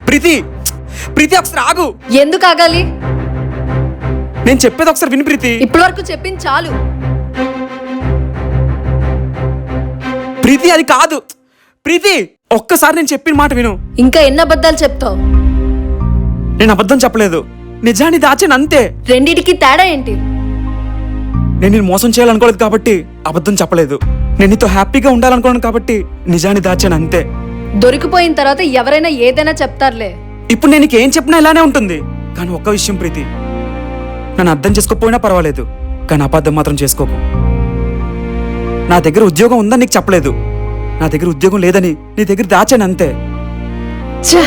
ప్రీతి ప్రీతి ఒకసారి ఆగు. ఎందుకు ఆగాలి? నేను చెప్పేది ఒకసారి విని ప్రీతి. ఇప్పటి వరకు చెప్పింది చాలు. ప్రీతి అది కాదు. ప్రీతి ఒక్కసారి నేను చెప్పిన మాట విను. ఇంకా ఎన్ని అబద్ధాలు చెప్తావు? నేను అబద్ధం చెప్పలేదు, నిజాన్ని దాచాను అంతే. రెండిటికి తేడా ఏంటి? నేను నేను మోసం చేయాలనుకోలేదు కాబట్టి అబద్ధం చెప్పలేదు. నేను నీతో హ్యాపీగా ఉండాలనుకున్నాను కాబట్టి నిజాన్ని దాచాను అంతే. దొరికిపోయిన తర్వాత ఎవరైనా ఏదైనా చెప్తారులే. ఇప్పుడు నేను నీకేం చెప్పినా ఇలానే ఉంటుంది. కానీ ఒక్క విషయం ప్రీతి, నన్ను అర్థం చేసుకోకపోయినా పర్వాలేదు, కానీ అబద్ధం మాత్రం చేసుకోకు. నా దగ్గర ఉద్యోగం ఉందని నీకు చెప్పలేదు, నా దగ్గర ఉద్యోగం లేదని నీ దగ్గర దాచాను అంతే. ఛ!